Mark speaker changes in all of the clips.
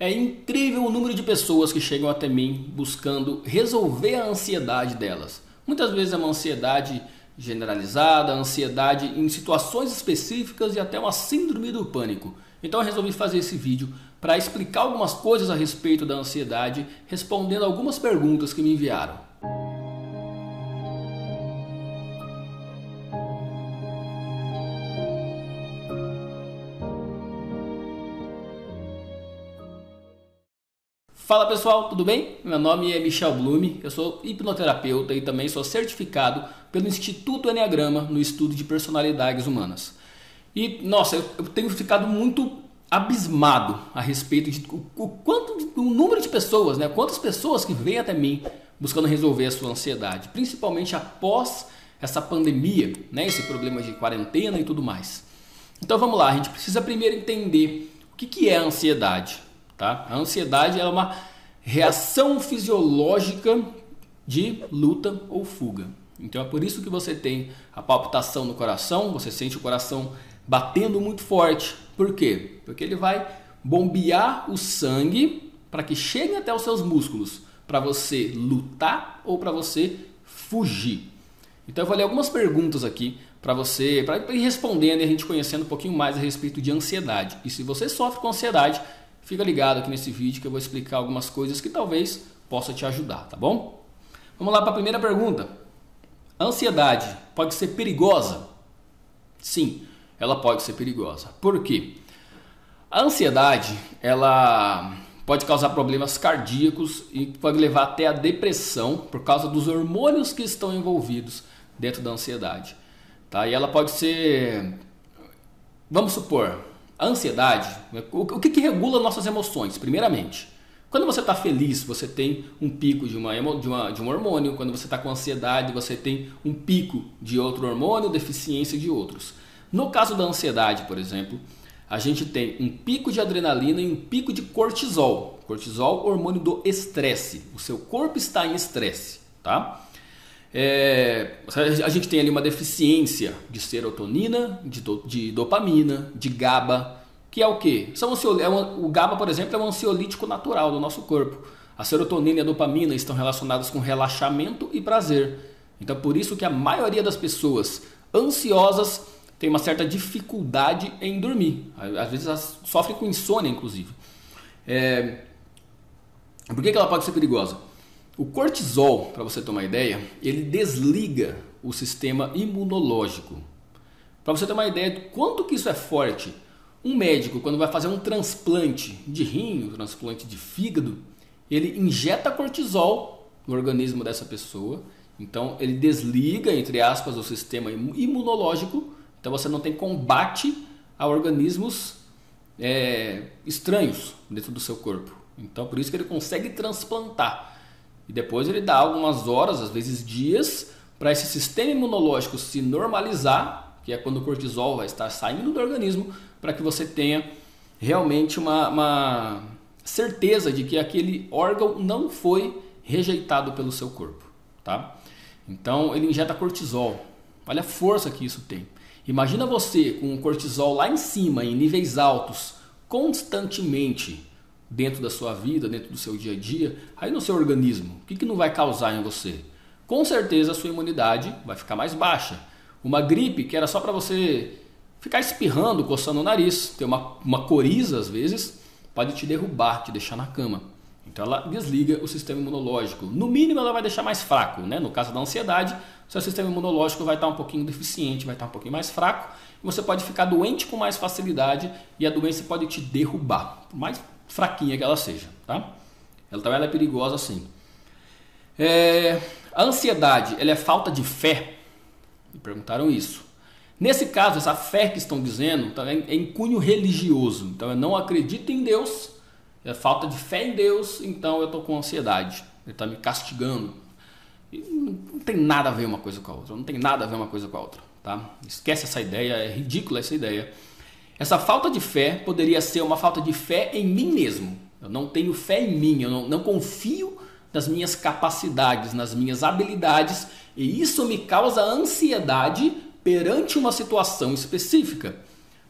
Speaker 1: É incrível o número de pessoas que chegam até mim buscando resolver a ansiedade delas. Muitas vezes é uma ansiedade generalizada, ansiedade em situações específicas e até uma síndrome do pânico. Então eu resolvi fazer esse vídeo para explicar algumas coisas a respeito da ansiedade, respondendo algumas perguntas que me enviaram. Fala pessoal, tudo bem? Meu nome é Michel Blume, eu sou hipnoterapeuta e também sou certificado pelo Instituto Enneagrama no estudo de personalidades humanas. E nossa, eu tenho ficado muito abismado a respeito de o número de pessoas, quantas pessoas que vêm até mim buscando resolver a sua ansiedade, principalmente após essa pandemia, esse problema de quarentena e tudo mais. Então vamos lá, a gente precisa primeiro entender o que é a ansiedade. Tá? A ansiedade é uma reação fisiológica de luta ou fuga. Então é por isso que você tem a palpitação no coração, você sente o coração batendo muito forte. Por quê? Porque ele vai bombear o sangue para que chegue até os seus músculos, para você lutar ou para você fugir. Então eu vou ler algumas perguntas aqui para você, para ir respondendo e a gente conhecendo um pouquinho mais a respeito de ansiedade. E se você sofre com ansiedade, fica ligado aqui nesse vídeo que eu vou explicar algumas coisas que talvez possa te ajudar, tá bom? Vamos lá para a primeira pergunta. A ansiedade pode ser perigosa? Sim, ela pode ser perigosa. Por quê? A ansiedade, ela pode causar problemas cardíacos e pode levar até a depressão por causa dos hormônios que estão envolvidos dentro da ansiedade. Tá? E ela pode ser, vamos supor, a ansiedade, o que regula nossas emoções? Primeiramente, quando você está feliz, você tem um pico de um hormônio. Quando você está com ansiedade, você tem um pico de outro hormônio, deficiência de outros. No caso da ansiedade, por exemplo, a gente tem um pico de adrenalina e um pico de cortisol. Cortisol, hormônio do estresse. O seu corpo está em estresse, tá? A gente tem ali uma deficiência de serotonina, de dopamina, de GABA, que é o que? O GABA, por exemplo, é um ansiolítico natural do nosso corpo. A serotonina e a dopamina estão relacionadas com relaxamento e prazer. Então por isso que a maioria das pessoas ansiosas tem uma certa dificuldade em dormir. Às vezes elas sofrem com insônia, inclusive. Por que ela pode ser perigosa? O cortisol, para você ter uma ideia, ele desliga o sistema imunológico. Para você ter uma ideia de quanto que isso é forte, um médico, quando vai fazer um transplante de rim, um transplante de fígado, ele injeta cortisol no organismo dessa pessoa. Então ele desliga, entre aspas, o sistema imunológico. Então você não tem combate a organismos estranhos dentro do seu corpo. Então por isso que ele consegue transplantar. E depois ele dá algumas horas, às vezes dias, para esse sistema imunológico se normalizar, que é quando o cortisol vai estar saindo do organismo, para que você tenha realmente uma certeza de que aquele órgão não foi rejeitado pelo seu corpo. Tá? Então ele injeta cortisol. Olha a força que isso tem. Imagina você com o cortisol lá em cima, em níveis altos, constantemente, dentro da sua vida, dentro do seu dia a dia, aí no seu organismo, o que não vai causar em você? Com certeza a sua imunidade vai ficar mais baixa. Uma gripe que era só para você ficar espirrando, coçando o nariz, ter uma coriza às vezes, pode te derrubar, te deixar na cama. Então ela desliga o sistema imunológico. No mínimo ela vai deixar mais fraco. No caso da ansiedade, o seu sistema imunológico vai estar um pouquinho deficiente, vai estar um pouquinho mais fraco. E você pode ficar doente com mais facilidade e a doença pode te derrubar, por mais fraquinha que ela seja. Tá? Ela é perigosa sim. A ansiedade, ela é falta de fé? Me perguntaram isso. Nesse caso, essa fé que estão dizendo é em cunho religioso. Então eu não acredito em Deus, é falta de fé em Deus, então eu estou com ansiedade. Ele está me castigando. E não tem nada a ver uma coisa com a outra. Não tem nada a ver uma coisa com a outra. Tá? Esquece essa ideia, é ridícula essa ideia. Essa falta de fé poderia ser uma falta de fé em mim mesmo. Eu não tenho fé em mim, eu não confio nas minhas capacidades, nas minhas habilidades, e isso me causa ansiedade perante uma situação específica.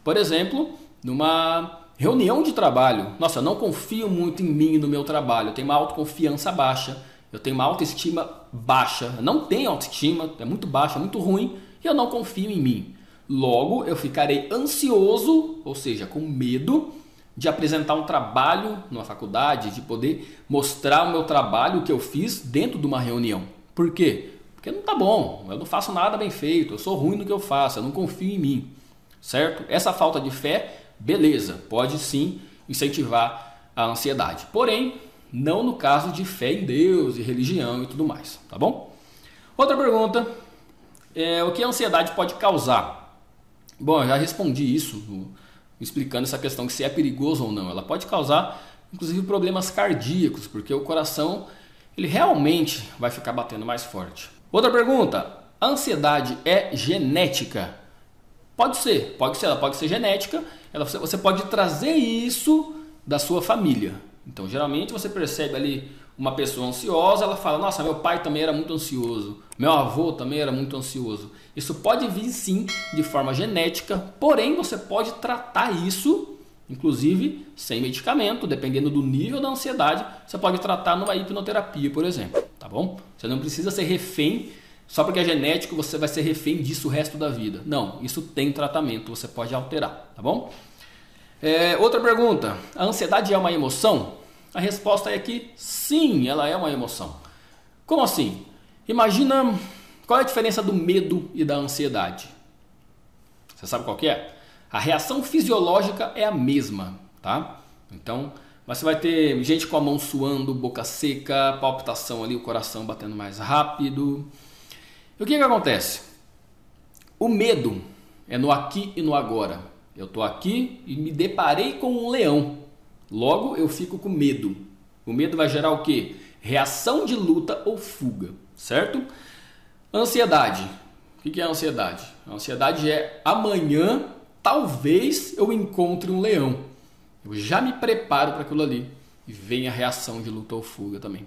Speaker 1: Por exemplo, numa Reunião de trabalho. Nossa, eu não confio muito em mim e no meu trabalho. Eu tenho uma autoconfiança baixa. Eu tenho uma autoestima baixa. Eu não tenho autoestima, é muito baixa, é muito ruim. E eu não confio em mim. Logo, eu ficarei ansioso, ou seja, com medo de apresentar um trabalho numa faculdade, de poder mostrar o meu trabalho, o que eu fiz dentro de uma reunião. Por quê? Porque não tá bom, eu não faço nada bem feito, eu sou ruim no que eu faço, eu não confio em mim, certo? Essa falta de fé, beleza, pode sim incentivar a ansiedade. Porém, não no caso de fé em Deus e religião e tudo mais, tá bom? Outra pergunta, o que a ansiedade pode causar? Bom, eu já respondi isso, explicando essa questão que se é perigoso ou não. Ela pode causar, inclusive, problemas cardíacos, porque o coração ele realmente vai ficar batendo mais forte. Outra pergunta, a ansiedade é genética? Pode ser, ela pode ser genética, você pode trazer isso da sua família. Então, geralmente você percebe ali uma pessoa ansiosa, ela fala, nossa, meu pai também era muito ansioso, meu avô também era muito ansioso. Isso pode vir sim de forma genética, porém você pode tratar isso, inclusive sem medicamento, dependendo do nível da ansiedade, você pode tratar numa hipnoterapia, por exemplo, tá bom? Você não precisa ser refém, só porque é genético você vai ser refém disso o resto da vida. Não, isso tem tratamento, você pode alterar, tá bom? Outra pergunta, a ansiedade é uma emoção? A resposta é que sim, ela é uma emoção. Como assim? Imagina qual é a diferença do medo e da ansiedade. Você sabe qual que é? A reação fisiológica é a mesma, tá? Então, você vai ter gente com a mão suando, boca seca, palpitação ali, o coração batendo mais rápido. E o que acontece? O medo é no aqui e no agora. Eu estou aqui e me deparei com um leão. Logo, eu fico com medo. O medo vai gerar o quê? Reação de luta ou fuga, certo? Ansiedade. O que é a ansiedade? A ansiedade é amanhã, talvez eu encontre um leão. Eu já me preparo para aquilo ali. E vem a reação de luta ou fuga também,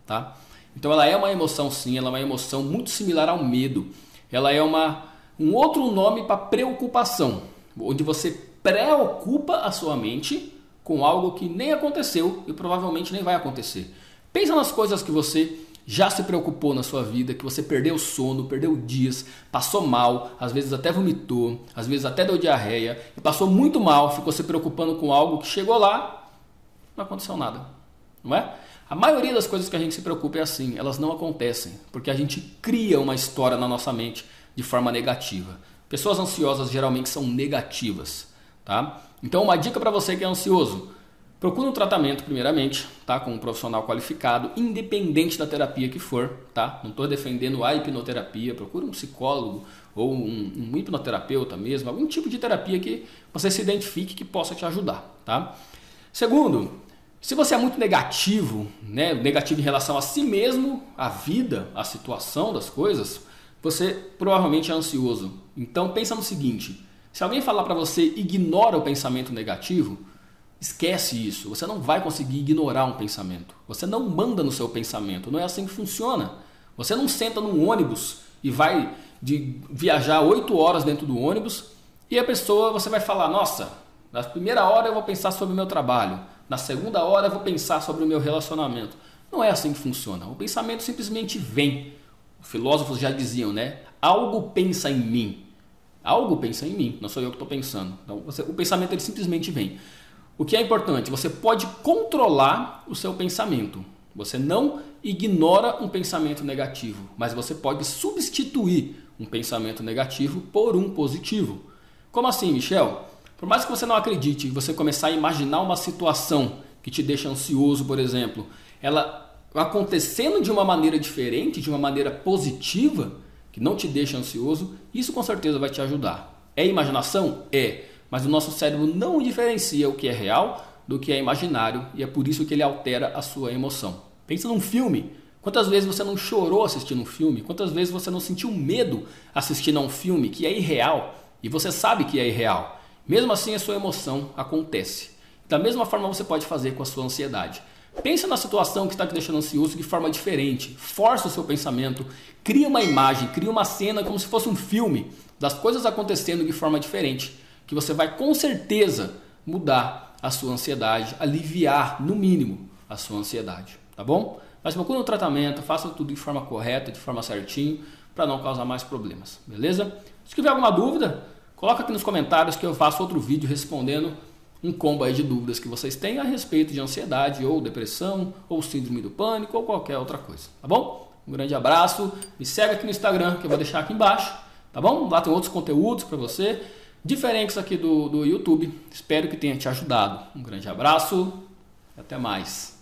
Speaker 1: tá? Então ela é uma emoção sim, ela é uma emoção muito similar ao medo. Ela é um outro nome para preocupação, onde você preocupa a sua mente com algo que nem aconteceu e provavelmente nem vai acontecer. Pensa nas coisas que você já se preocupou na sua vida, que você perdeu sono, perdeu dias, passou mal, às vezes até vomitou, às vezes até deu diarreia, e passou muito mal, ficou se preocupando com algo que chegou lá, não aconteceu nada, não é? A maioria das coisas que a gente se preocupa é assim, elas não acontecem, porque a gente cria uma história na nossa mente de forma negativa. Pessoas ansiosas geralmente são negativas, tá? Então uma dica para você que é ansioso, procure um tratamento primeiramente, tá? Com um profissional qualificado, independente da terapia que for, tá? Não estou defendendo a hipnoterapia, procure um psicólogo ou um hipnoterapeuta mesmo, algum tipo de terapia que você se identifique que possa te ajudar, tá? Segundo, se você é muito negativo, né? Negativo em relação a si mesmo, a vida, a situação das coisas, você provavelmente é ansioso. Então pensa no seguinte, se alguém falar para você ignora o pensamento negativo, esquece isso. Você não vai conseguir ignorar um pensamento. Você não manda no seu pensamento. Não é assim que funciona. Você não senta num ônibus e vai viajar 8 horas dentro do ônibus e a pessoa, você vai falar, nossa, na primeira hora eu vou pensar sobre o meu trabalho. Na segunda hora eu vou pensar sobre o meu relacionamento. Não é assim que funciona. O pensamento simplesmente vem. Os filósofos já diziam, né? Algo pensa em mim. Algo pensa em mim, não sou eu que estou pensando. Então, o pensamento ele simplesmente vem. O que é importante? Você pode controlar o seu pensamento. Você não ignora um pensamento negativo, mas você pode substituir um pensamento negativo por um positivo. Como assim, Michel? Por mais que você não acredite, você começar a imaginar uma situação que te deixa ansioso, por exemplo, ela acontecendo de uma maneira diferente, de uma maneira positiva, que não te deixa ansioso, isso com certeza vai te ajudar. É imaginação? É. Mas o nosso cérebro não diferencia o que é real do que é imaginário e é por isso que ele altera a sua emoção. Pensa num filme. Quantas vezes você não chorou assistindo um filme? Quantas vezes você não sentiu medo assistindo a um filme que é irreal e você sabe que é irreal? Mesmo assim a sua emoção acontece. Da mesma forma você pode fazer com a sua ansiedade. Pensa na situação que está te deixando ansioso de forma diferente. Força o seu pensamento. Cria uma imagem, cria uma cena como se fosse um filme das coisas acontecendo de forma diferente. Que você vai com certeza mudar a sua ansiedade, aliviar, no mínimo, a sua ansiedade, tá bom? Mas procure um tratamento, faça tudo de forma correta, de forma certinho, para não causar mais problemas, beleza? Se tiver alguma dúvida, coloca aqui nos comentários que eu faço outro vídeo respondendo um combo aí de dúvidas que vocês têm a respeito de ansiedade, ou depressão, ou síndrome do pânico, ou qualquer outra coisa, tá bom? Um grande abraço, me segue aqui no Instagram, que eu vou deixar aqui embaixo, tá bom? Lá tem outros conteúdos para você, diferentes aqui do YouTube. Espero que tenha te ajudado. Um grande abraço e até mais.